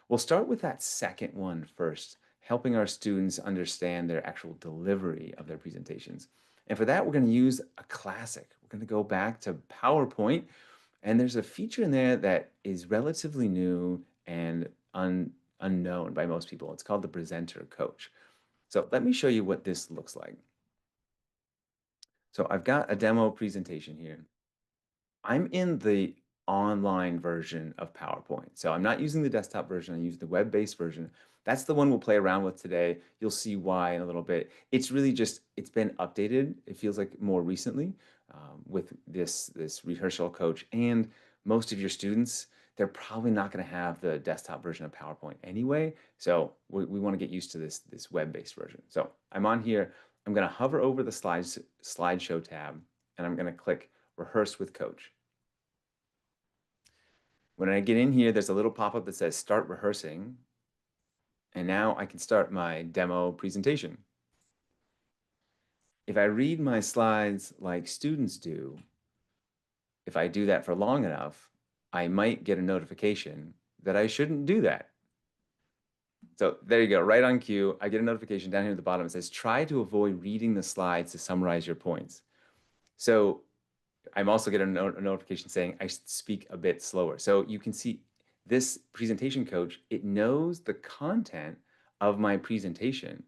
We'll start with that second one first, helping our students understand their actual delivery of their presentations. And for that, we're going to use a classic. We're going to go back to PowerPoint, and there's a feature in there that is relatively new and unknown by most people. It's called the presenter coach. So let me show you what this looks like. So I've got a demo presentation here. I'm in the online version of PowerPoint. So I'm not using the desktop version, I use the web-based version. That's the one we'll play around with today. You'll see why in a little bit. It's really just, it's been updated. It feels like more recently with this rehearsal coach, and most of your students, they're probably not gonna have the desktop version of PowerPoint anyway. So we wanna get used to this web-based version. So I'm on here, I'm gonna hover over the slideshow tab, and I'm gonna click Rehearse with Coach. When I get in here, there's a little pop-up that says Start Rehearsing. And now I can start my demo presentation. If I read my slides like students do, if I do that for long enough, I might get a notification that I shouldn't do that. So there you go, right on cue. I get a notification down here at the bottom. It says, try to avoid reading the slides to summarize your points. So I'm also getting a notification saying I should speak a bit slower. So you can see this presentation coach, it knows the content of my presentation.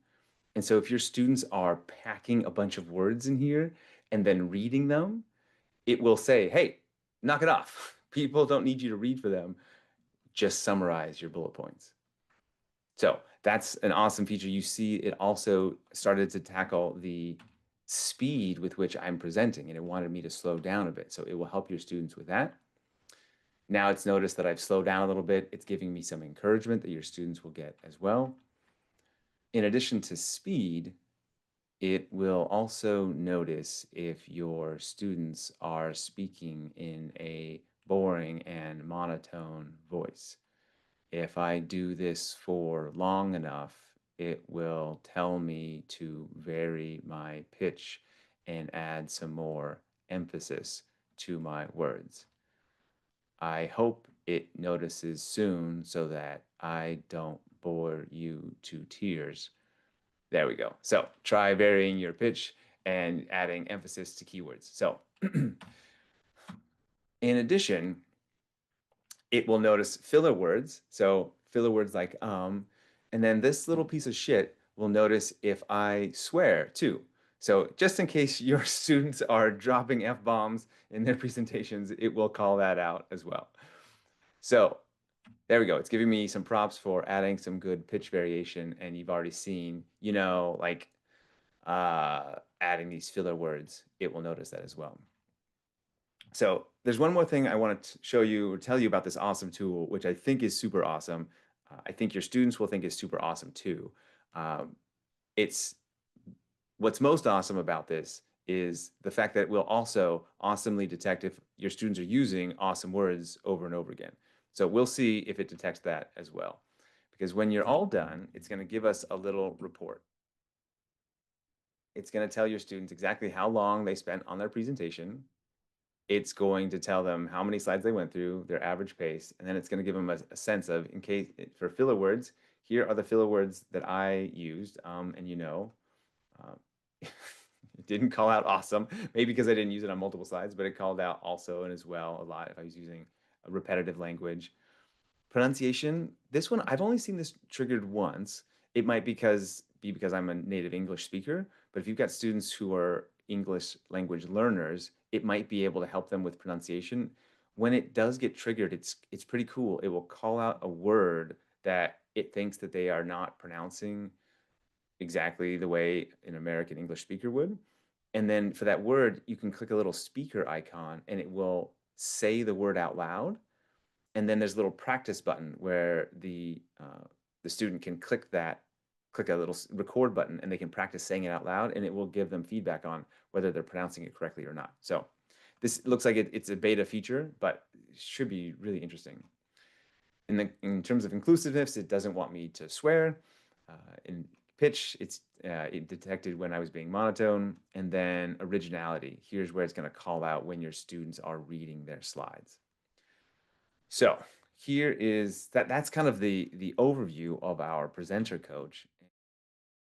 And so if your students are packing a bunch of words in here and then reading them, it will say, hey, knock it off. People don't need you to read for them. Just summarize your bullet points. So that's an awesome feature. You see, it also started to tackle the speed with which I'm presenting, and it wanted me to slow down a bit. So it will help your students with that. Now it's noticed that I've slowed down a little bit. It's giving me some encouragement that your students will get as well. In addition to speed, it will also notice if your students are speaking in a boring and monotone voice. If I do this for long enough, it will tell me to vary my pitch and add some more emphasis to my words. I hope it notices soon so that I don't bore you to tears. There we go. So try varying your pitch and adding emphasis to keywords. So in addition, it will notice filler words. So filler words like and then this little piece of shit will notice if I swear too. So just in case your students are dropping F-bombs in their presentations, it will call that out as well. So there we go. It's giving me some props for adding some good pitch variation, and you've already seen, like adding these filler words, it will notice that as well. So there's one more thing I want to show you or tell you about this awesome tool, which I think is super awesome. I think your students will think is super awesome too. It's what's most awesome about this is the fact that it will also awesomely detect if your students are using awesome words over and over again. So we'll see if it detects that as well. Because when you're all done, it's going to give us a little report. It's going to tell your students exactly how long they spent on their presentation. It's going to tell them how many slides they went through, their average pace, and then it's going to give them a sense of, in case for filler words, here are the filler words that I used, and it didn't call out awesome, maybe because I didn't use it on multiple slides, but it called out also and as well a lot if I was using a repetitive language. Pronunciation, this one, I've only seen this triggered once. It might be because I'm a native English speaker, but if you've got students who are English language learners, it might be able to help them with pronunciation. When it does get triggered, it's pretty cool. It will call out a word that it thinks that they are not pronouncing exactly the way an American English speaker would. And then for that word, you can click a little speaker icon and it will say the word out loud. And then there's a little practice button where the student can click a little record button, and they can practice saying it out loud, and it will give them feedback on whether they're pronouncing it correctly or not. So this looks like it's a beta feature, but it should be really interesting. In terms of inclusiveness, it doesn't want me to swear. In pitch, it detected when I was being monotone. And then originality, here's where it's going to call out when your students are reading their slides. So here is that's kind of the overview of our presenter coach.